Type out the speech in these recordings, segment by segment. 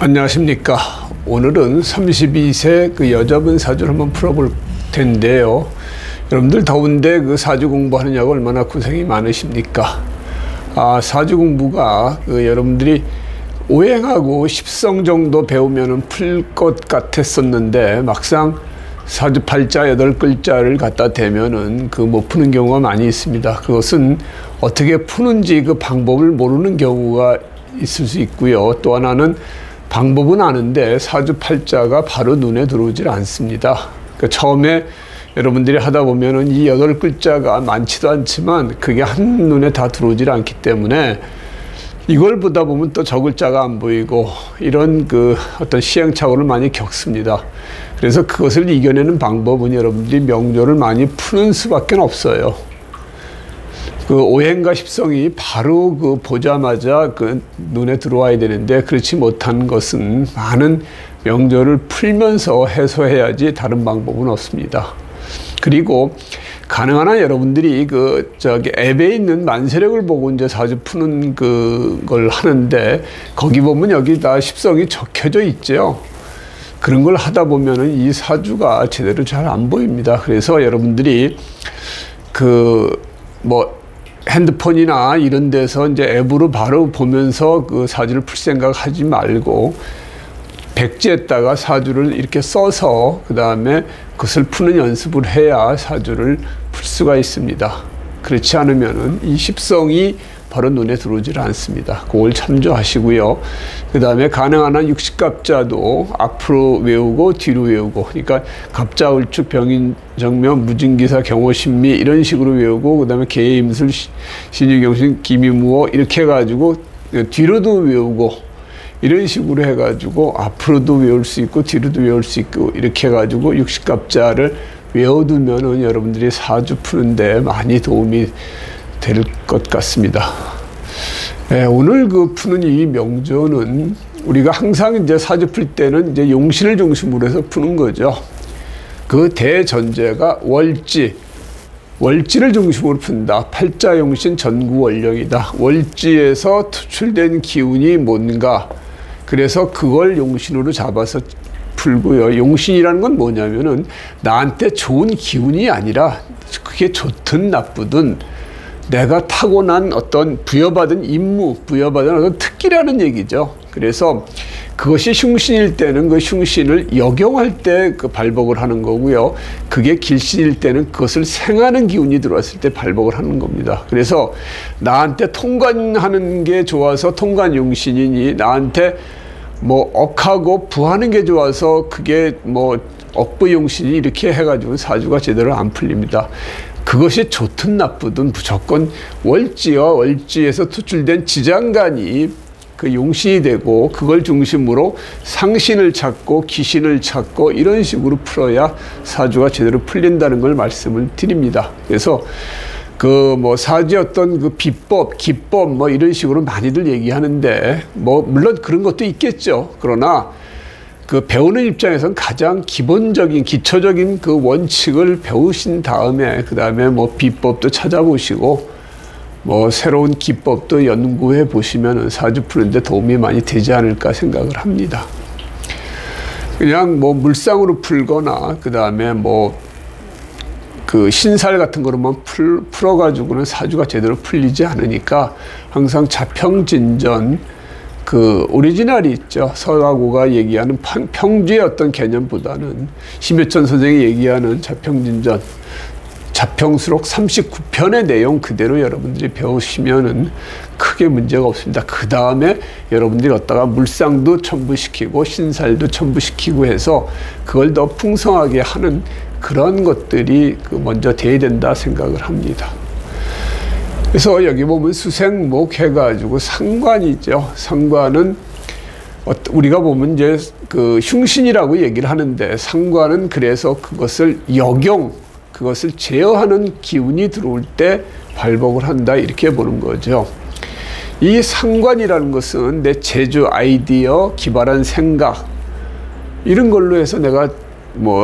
안녕하십니까. 오늘은 32세 그 여자분 사주를 한번 풀어볼 텐데요. 여러분들 더운데 그 사주 공부하느냐고 얼마나 고생이 많으십니까? 사주 공부가 여러분들이 오행하고 십성 정도 배우면 풀 것 같았었는데 막상 사주 8자 8글자를 갖다 대면은 못 푸는 경우가 많이 있습니다. 그것은 어떻게 푸는지 그 방법을 모르는 경우가 있을 수 있고요. 또 하나는 방법은 아는데 사주 8자가 바로 눈에 들어오질 않습니다. 그러니까 처음에 여러분들이 하다 보면은 이 8글자가 많지도 않지만 그게 한눈에 다 들어오질 않기 때문에 이걸 보다 보면 또 저 글자가 안 보이고 이런 어떤 시행착오를 많이 겪습니다. 그래서 그것을 이겨내는 방법은 여러분들이 명조를 많이 푸는 수밖에 없어요. 오행과 십성이 바로 보자마자 눈에 들어와야 되는데 그렇지 못한 것은 많은 명조를 풀면서 해소해야지 다른 방법은 없습니다. 그리고 가능한 한 여러분들이 앱에 있는 만세력을 보고 이제 사주 푸는 걸 하는데 거기 보면 여기 다 십성이 적혀져 있죠. 그런 걸 하다 보면은 이 사주가 제대로 잘 안 보입니다. 그래서 여러분들이 핸드폰이나 이런 데서 이제 앱으로 바로 보면서 사주를 풀 생각 하지 말고 백지에다가 사주를 이렇게 써서 그 다음에 그것을 푸는 연습을 해야 사주를 풀 수가 있습니다. 그렇지 않으면은 이 십성이 바로 눈에 들어오질 않습니다. 그걸 참조하시고요. 그 다음에 가능한 한 60갑자도 앞으로 외우고 뒤로 외우고, 그러니까 갑자, 을축, 병인, 정묘, 무진기사, 경호신미 이런 식으로 외우고, 그 다음에 계임술, 신유경신, 기미무어 이렇게 해가지고 뒤로도 외우고 이런 식으로 해가지고 앞으로도 외울 수 있고 뒤로도 외울 수 있고 이렇게 해가지고 60갑자를 외워두면은 여러분들이 사주 푸는데 많이 도움이 될 것 같습니다. 오늘 푸는 이 명조는 우리가 항상 이제 사주 풀 때는 이제 용신을 중심으로 해서 푸는 거죠. 그 대전제가 월지를 중심으로 푼다. 팔자용신 전구월령이다. 월지에서 투출된 기운이 뭔가, 그래서 그걸 용신으로 잡아서 풀고요. 용신이라는 건 뭐냐면은 나한테 좋은 기운이 아니라 그게 좋든 나쁘든 내가 타고난 어떤 부여받은 임무, 부여받은 어떤 특기라는 얘기죠. 그래서 그것이 흉신일 때는 그 흉신을 역용할 때 발복을 하는 거고요. 그게 길신일 때는 그것을 생하는 기운이 들어왔을 때 발복을 하는 겁니다. 그래서 나한테 통관하는 게 좋아서 통관용신이니 나한테 억하고 부하는 게 좋아서 그게 억부용신이 이렇게 해가지고 사주가 제대로 안 풀립니다. 그것이 좋든 나쁘든 무조건 월지와 월지에서 투출된 지장간이 용신이 되고 그걸 중심으로 상신을 찾고 기신을 찾고 이런 식으로 풀어야 사주가 제대로 풀린다는 걸 말씀을 드립니다. 그래서 사주의 어떤 비법, 기법 이런 식으로 많이들 얘기하는데 물론 그런 것도 있겠죠. 그러나 배우는 입장에서는 가장 기본적인 기초적인 원칙을 배우신 다음에 그 다음에 비법도 찾아보시고 새로운 기법도 연구해 보시면 사주 푸는데 도움이 많이 되지 않을까 생각을 합니다. 그냥 물상으로 풀거나 그 다음에 신살 같은 거로만 풀어가지고는 사주가 제대로 풀리지 않으니까 항상 자평진전 오리지널이 있죠. 서가구가 얘기하는 평주의 어떤 개념보다는 심여천 선생이 얘기하는 자평진전, 자평수록 39편의 내용 그대로 여러분들이 배우시면은 크게 문제가 없습니다. 그 다음에 여러분들이 갖다가 물상도 첨부시키고 신살도 첨부시키고 해서 그걸 더 풍성하게 하는 그런 것들이 먼저 돼야 된다 생각을 합니다. 그래서 여기 보면 수생목 해가지고 상관이죠. 상관은 우리가 보면 이제 흉신이라고 얘기를 하는데 상관은 그래서 그것을 그것을 제어하는 기운이 들어올 때 발복을 한다 이렇게 보는 거죠. 이 상관이라는 것은 내 재주, 아이디어, 기발한 생각 이런 걸로 해서 내가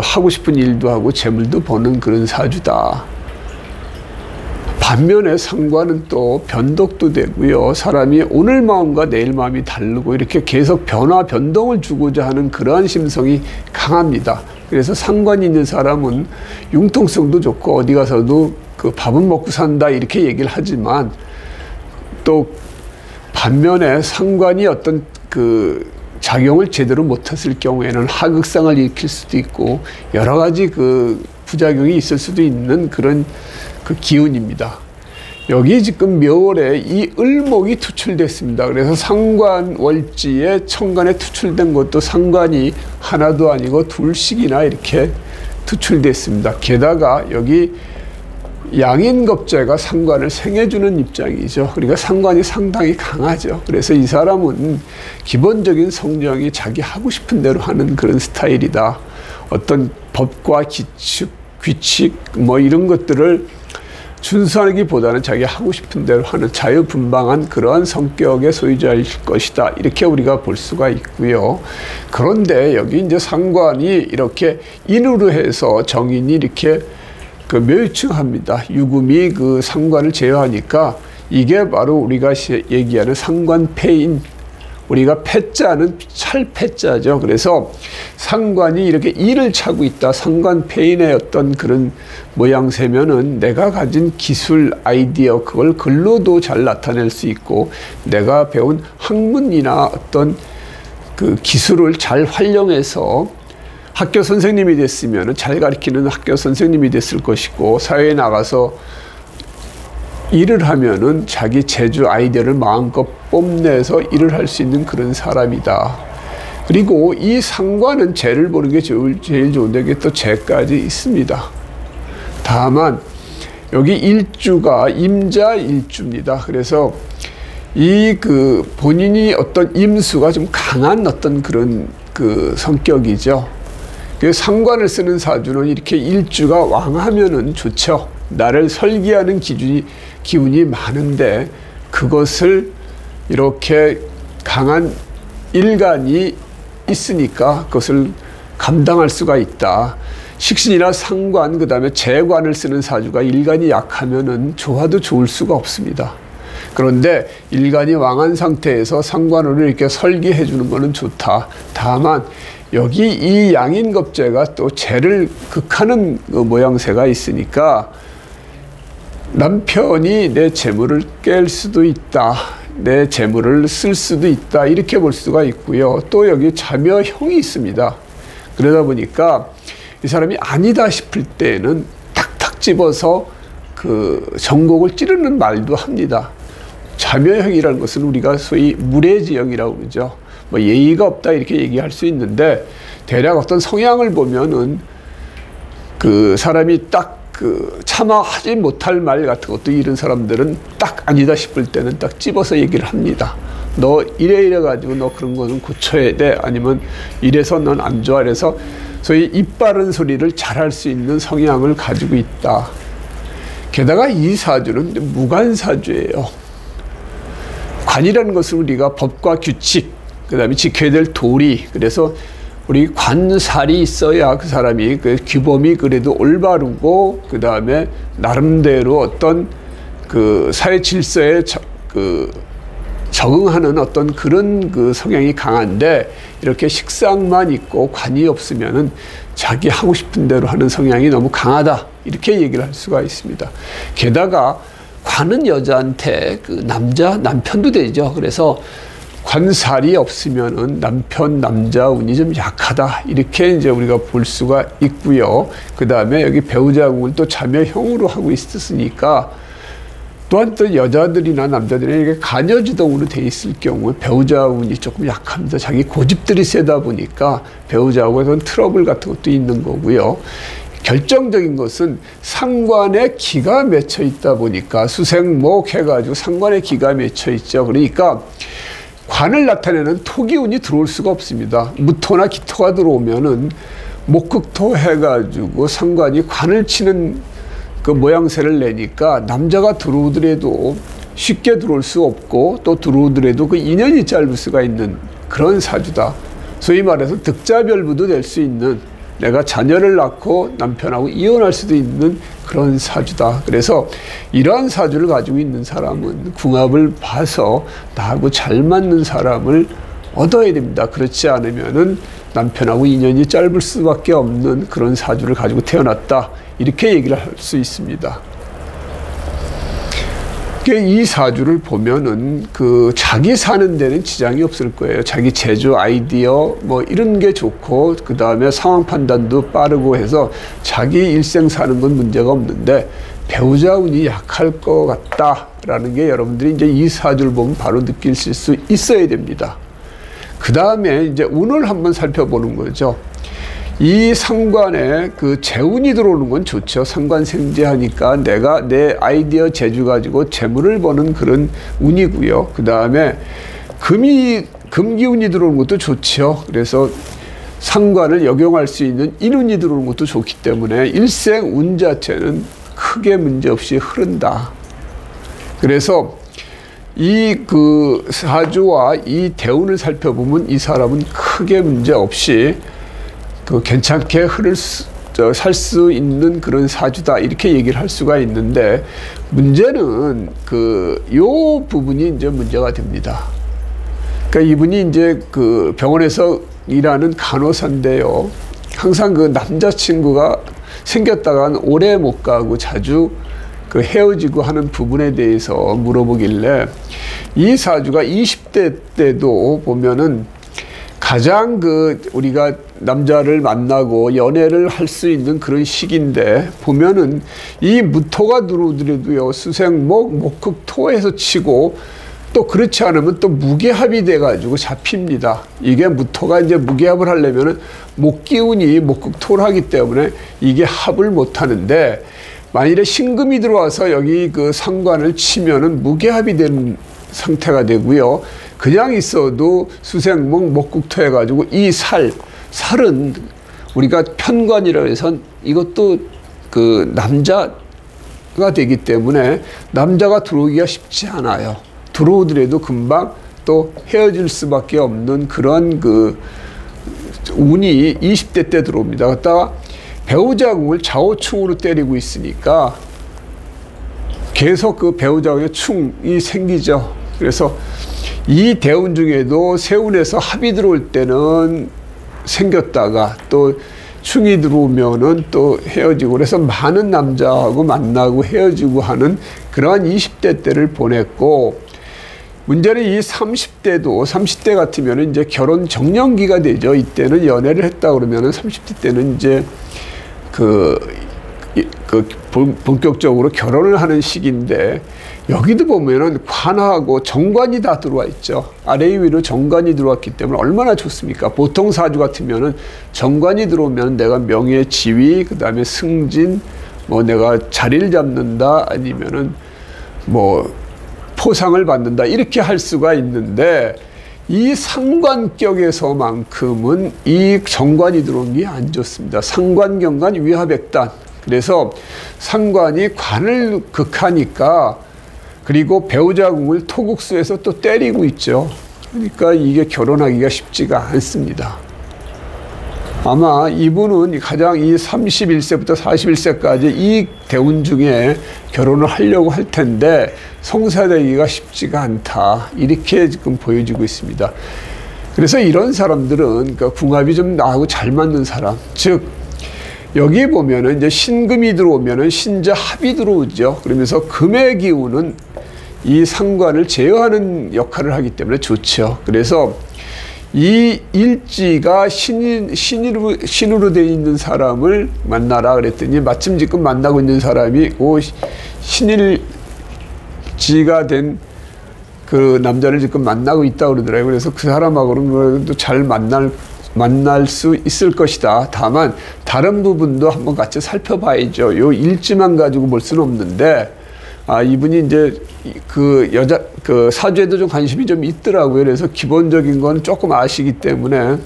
하고 싶은 일도 하고 재물도 버는 그런 사주다. 반면에 상관은 또 변덕도 되고요. 사람이 오늘 마음과 내일 마음이 다르고 이렇게 계속 변화, 변동을 주고자 하는 그러한 심성이 강합니다. 그래서 상관이 있는 사람은 융통성도 좋고 어디 가서도 그 밥은 먹고 산다 이렇게 얘기를 하지만 또 반면에 상관이 어떤 그 작용을 제대로 못했을 경우에는 하극상을 일으킬 수도 있고 여러 가지 그 부작용이 있을 수도 있는 그런 그 기운입니다. 여기 지금 묘월에 이 을목이 투출됐습니다. 그래서 상관 월지에 천간에 투출된 것도 상관이 하나도 아니고 둘씩이나 이렇게 투출됐습니다. 게다가 여기 양인겁재가 상관을 생해주는 입장이죠. 그러니까 상관이 상당히 강하죠. 그래서 이 사람은 기본적인 성정이 자기 하고 싶은 대로 하는 그런 스타일이다. 어떤 법과 규칙 뭐 이런 것들을 준수하기보다는 자기 하고 싶은 대로 하는 자유분방한 그러한 성격의 소유자일 것이다. 이렇게 우리가 볼 수가 있고요. 그런데 여기 이제 상관이 이렇게 인으로 해서 정인이 이렇게 그 묘유층합니다. 유금이 그 상관을 제어하니까 이게 바로 우리가 얘기하는 상관패인, 우리가 패자는 찰패자죠. 그래서 상관이 이렇게 일을 차고 있다. 상관패인의 어떤 그런 모양새면은 내가 가진 기술, 아이디어, 그걸 글로도 잘 나타낼 수 있고 내가 배운 학문이나 어떤 그 기술을 잘 활용해서 학교 선생님이 됐으면 잘 가르치는 학교 선생님이 됐을 것이고 사회에 나가서 일을 하면은 자기 재주 아이디어를 마음껏 뽐내서 일을 할 수 있는 그런 사람이다. 그리고 이 상관은 재를 보는 게 제일 좋은데 이게 또 재까지 있습니다. 다만 여기 일주가 임자일주입니다. 그래서 이 그 본인이 어떤 임수가 좀 강한 어떤 그런 그 성격이죠. 그 상관을 쓰는 사주는 이렇게 일주가 왕하면은 좋죠. 나를 설계하는 기운이 많은데 그것을 이렇게 강한 일간이 있으니까 그것을 감당할 수가 있다. 식신이나 상관, 그 다음에 재관을 쓰는 사주가 일간이 약하면은 좋아도 좋을 수가 없습니다. 그런데 일간이 왕한 상태에서 상관으로 이렇게 설계해 주는 것은 좋다. 다만 여기 이 양인겁재가 또 재를 극하는 그 모양새가 있으니까 남편이 내 재물을 깰 수도 있다. 내 재물을 쓸 수도 있다. 이렇게 볼 수가 있고요. 또 여기 자묘형이 있습니다. 그러다 보니까 이 사람이 아니다 싶을 때에는 탁탁 집어서 그 정곡을 찌르는 말도 합니다. 자묘형이라는 것은 우리가 소위 무례지형이라고 그러죠. 뭐 예의가 없다 이렇게 얘기할 수 있는데 대략 어떤 성향을 보면은 그 사람이 딱 그 참아하지 못할 말 같은 것도 이런 사람들은 딱 아니다 싶을 때는 딱 집어서 얘기를 합니다. 너 이래 가지고 너 그런 거는 고쳐야 돼. 아니면 이래서 넌 안 좋아. 그래서 소위 입 바른 소리를 잘할 수 있는 성향을 가지고 있다. 게다가 이 사주는 무관사주예요. 관이라는 것은 우리가 법과 규칙, 그 다음에 지켜야 될 도리, 그래서 우리 관살이 있어야 그 사람이 그 규범이 그래도 올바르고 그 다음에 나름대로 어떤 그 사회 질서에 적응하는 어떤 그런 그 성향이 강한데 이렇게 식상만 있고 관이 없으면은 자기 하고 싶은 대로 하는 성향이 너무 강하다 이렇게 얘기를 할 수가 있습니다. 게다가 관은 여자한테 그 남편도 되죠. 그래서 관살이 없으면은 남자 운이 좀 약하다 이렇게 이제 우리가 볼 수가 있고요. 그 다음에 여기 배우자궁을 또 자묘형으로 하고 있었으니까 또한 또 여자들이나 남자들이 이게 간여지동으로 돼 있을 경우에 배우자 운이 조금 약합니다. 자기 고집들이 세다 보니까 배우자하고는 트러블 같은 것도 있는 거고요. 결정적인 것은 상관에 기가 맺혀 있다 보니까 수생목 해가지고 상관에 기가 맺혀 있죠. 그러니까 관을 나타내는 토기운이 들어올 수가 없습니다. 무토나 기토가 들어오면은 목극토 해가지고 상관이 관을 치는 그 모양새를 내니까 남자가 들어오더라도 쉽게 들어올 수 없고 또 들어오더라도 그 인연이 짧을 수가 있는 그런 사주다. 소위 말해서 득자별부도 될 수 있는 내가 자녀를 낳고 남편하고 이혼할 수도 있는 그런 사주다. 그래서 이러한 사주를 가지고 있는 사람은 궁합을 봐서 나하고 잘 맞는 사람을 얻어야 됩니다. 그렇지 않으면은 남편하고 인연이 짧을 수밖에 없는 그런 사주를 가지고 태어났다. 이렇게 얘기를 할 수 있습니다. 이 사주를 보면은 자기 사는 데는 지장이 없을 거예요. 자기 재주, 아이디어 뭐 이런 게 좋고, 그 다음에 상황 판단도 빠르고 해서 자기 일생 사는 건 문제가 없는데, 배우자 운이 약할 것 같다라는 게 여러분들이 이제 이 사주를 보면 바로 느끼실 수 있어야 됩니다. 그 다음에 이제 운을 한번 살펴보는 거죠. 이 상관에 재운이 들어오는 건 좋죠. 상관생재하니까 내가 내 아이디어 재주 가지고 재물을 버는 그런 운이고요. 그 다음에 금기운이 들어오는 것도 좋죠. 그래서 상관을 역용할 수 있는 인운이 들어오는 것도 좋기 때문에 일생 운 자체는 크게 문제없이 흐른다. 그래서 이 사주와 이 대운을 살펴보면 이 사람은 크게 문제없이 괜찮게 살 수 있는 그런 사주다. 이렇게 얘기를 할 수가 있는데, 문제는 요 부분이 이제 문제가 됩니다. 그러니까 이분이 이제 병원에서 일하는 간호사인데요. 항상 남자친구가 생겼다간 오래 못 가고 자주 헤어지고 하는 부분에 대해서 물어보길래, 이 사주가 20대 때도 보면은 가장 우리가 남자를 만나고 연애를 할 수 있는 그런 시기인데, 보면은 이 무토가 들어오더라도요, 수생목, 목극토에서 치고, 또 그렇지 않으면 또 무게합이 돼가지고 잡힙니다. 이게 무토가 이제 무게합을 하려면은 목기운이 목극토를 하기 때문에 이게 합을 못 하는데, 만일에 신금이 들어와서 여기 상관을 치면은 무게합이 되는 상태가 되고요. 그냥 있어도 수생목, 목극토 해가지고 이 살은 우리가 편관이라고 해서 이것도 남자가 되기 때문에 남자가 들어오기가 쉽지 않아요. 들어오더라도 금방 또 헤어질 수밖에 없는 그런 운이 20대 때 들어옵니다. 갖다가 배우자 궁을 좌우충으로 때리고 있으니까 계속 배우자 궁에 충이 생기죠. 그래서 이 대운 중에도 세운에서 합이 들어올 때는 생겼다가 또 충이 들어오면은 또 헤어지고, 그래서 많은 남자하고 만나고 헤어지고 하는 그러한 20대 때를 보냈고, 문제는 이 30대 같으면 이제 결혼 정년기가 되죠. 이때는 연애를 했다 그러면은 30대 때는 이제 본격적으로 결혼을 하는 시기인데, 여기도 보면은 관하고 정관이 다 들어와 있죠. 아래 위로 정관이 들어왔기 때문에 얼마나 좋습니까? 보통 사주 같으면은 정관이 들어오면 내가 명예, 지위, 그 다음에 승진, 뭐 내가 자리를 잡는다, 아니면은 뭐 포상을 받는다, 이렇게 할 수가 있는데, 이 상관격에서만큼은 이 정관이 들어온 게 안 좋습니다. 상관경관 위화백단. 그래서 상관이 관을 극하니까, 그리고 배우자 궁을 토국수에서 또 때리고 있죠. 그러니까 이게 결혼하기가 쉽지가 않습니다. 아마 이분은 가장 이 31세부터 41세까지 이 대운 중에 결혼을 하려고 할 텐데 성사되기가 쉽지가 않다. 이렇게 지금 보여지고 있습니다. 그래서 이런 사람들은 궁합이 좀 나하고 잘 맞는 사람, 즉 여기 보면은 이제 신금이 들어오면은 신자 합이 들어오죠. 그러면서 금의 기운은 이 상관을 제어하는 역할을 하기 때문에 좋죠. 그래서 이 일지가 신으로 되어 있는 사람을 만나라 그랬더니, 마침 지금 만나고 있는 사람이 신일지가 된 남자를 지금 만나고 있다고 그러더라고요. 그래서 그 사람하고는 잘 만날 수 있을 것이다. 다만 다른 부분도 한번 같이 살펴봐야죠. 요 일지만 가지고 볼 수는 없는데, 이분이 이제 사주에도 좀 관심이 좀 있더라고요. 그래서 기본적인 건 조금 아시기 때문에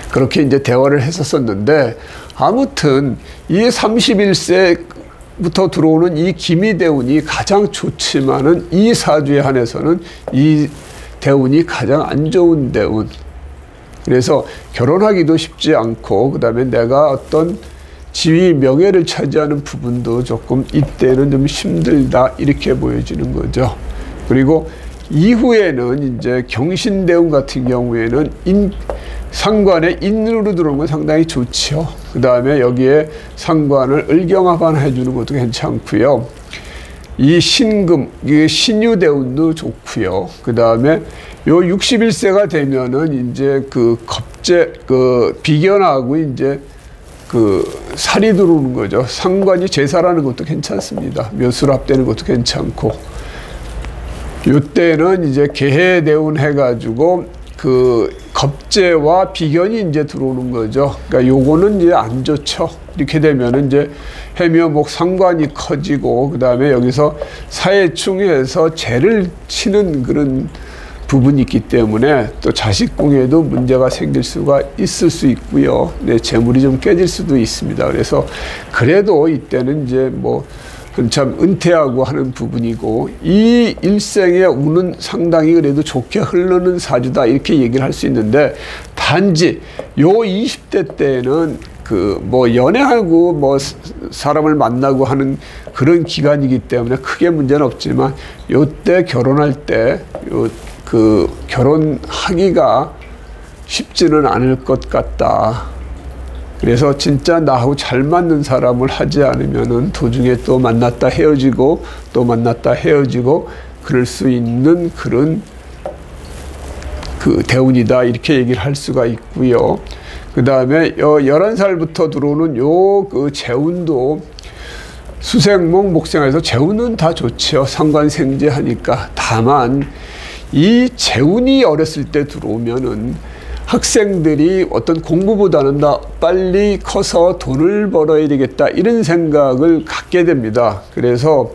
그렇게 이제 대화를 했었었는데, 아무튼 이 31세부터 들어오는 이 기미대운이 가장 좋지만은 이 사주에 한해서는 이 대운이 가장 안 좋은 대운. 그래서 결혼하기도 쉽지 않고 그다음에 내가 어떤 지위 명예를 차지하는 부분도 조금 이때는 좀 힘들다 이렇게 보여지는 거죠. 그리고 이후에는 이제 경신대운 같은 경우에는 상관에 인으로 들어오는 건 상당히 좋죠. 그 다음에 여기에 상관을 을경합환해 주는 것도 괜찮고요. 이 신금, 이 신유대운도 좋고요. 그 다음에 요 61세가 되면은 이제 그 비견하고 이제 살이 들어오는 거죠. 상관이 제살하는 것도 괜찮습니다. 묘수로 합되는 것도 괜찮고. 요때는 이제 개해대운 해가지고 겁재와 비견이 이제 들어오는 거죠. 그러니까 요거는 이제 안 좋죠. 이렇게 되면은 이제 해묘목 상관이 커지고, 그 다음에 여기서 사해충해서 재를 치는 그런 부분이 있기 때문에 또 자식궁에도 문제가 생길 수가 있을 수 있고요. 네, 재물이 좀 깨질 수도 있습니다. 그래서 그래도 이때는 이제 뭐 한참 은퇴하고 하는 부분이고, 이 일생의 운은 상당히 그래도 좋게 흐르는 사주다 이렇게 얘기를 할 수 있는데, 단지 요 20대 때는 뭐 연애하고 뭐 사람을 만나고 하는 그런 기간이기 때문에 크게 문제는 없지만, 요때 결혼할 때 결혼하기가 쉽지는 않을 것 같다. 그래서 진짜 나하고 잘 맞는 사람을 하지 않으면은 도중에 또 만났다 헤어지고 또 만났다 헤어지고 그럴 수 있는 그런 대운이다 이렇게 얘기를 할 수가 있고요. 그 다음에 11살부터 들어오는 재운도 수생목 목생에서 재운은 다 좋죠. 상관생재하니까. 다만 이 재운이 어렸을 때 들어오면은 학생들이 어떤 공부보다는 더 빨리 커서 돈을 벌어야 되겠다 이런 생각을 갖게 됩니다. 그래서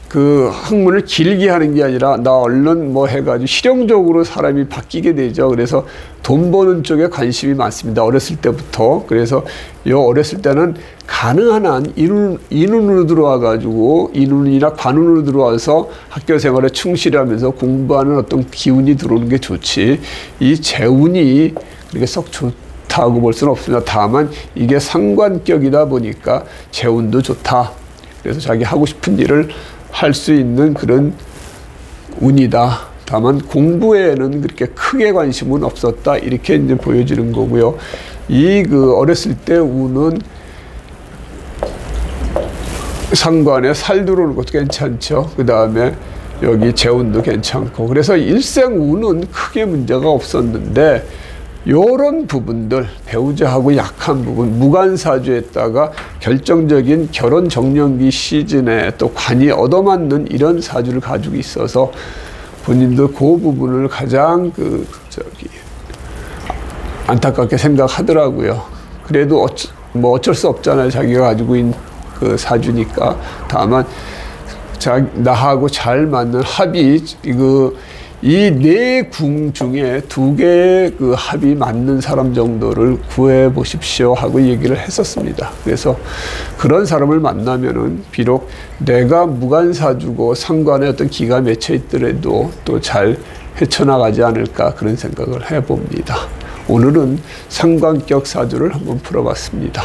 학문을 길게 하는 게 아니라 나 얼른 뭐 해가지고 실용적으로 사람이 바뀌게 되죠. 그래서 돈 버는 쪽에 관심이 많습니다. 어렸을 때부터. 그래서 어렸을 때는 가능한 한 인운으로 들어와가지고 인운이나 관운으로 들어와서 학교 생활에 충실하면서 공부하는 어떤 기운이 들어오는 게 좋지, 이 재운이 그렇게 썩 좋다고 볼 수는 없습니다. 다만 이게 상관격이다 보니까 재운도 좋다. 그래서 자기 하고 싶은 일을 할 수 있는 그런 운이다. 다만 공부에는 그렇게 크게 관심은 없었다. 이렇게 이제 보여지는 거고요. 어렸을 때 운은 상관에 살 들어오는 것도 괜찮죠. 그 다음에 여기 재운도 괜찮고. 그래서 일생 운은 크게 문제가 없었는데, 요런 부분들, 배우자하고 약한 부분, 무관사주에다가 결정적인 결혼 정년기 시즌에 또 관이 얻어맞는 이런 사주를 가지고 있어서 본인도 그 부분을 가장 안타깝게 생각하더라고요. 그래도 어쩔 수 없잖아요. 자기가 가지고 있는 사주니까. 다만 나하고 잘 맞는 합이 이 네 궁 중에 2개의 합이 맞는 사람 정도를 구해 보십시오 하고 얘기를 했었습니다. 그래서 그런 사람을 만나면은 비록 내가 무관사주고 상관에 어떤 기가 맺혀 있더라도 또 잘 헤쳐나가지 않을까 그런 생각을 해봅니다. 오늘은 상관격 사주를 한번 풀어봤습니다.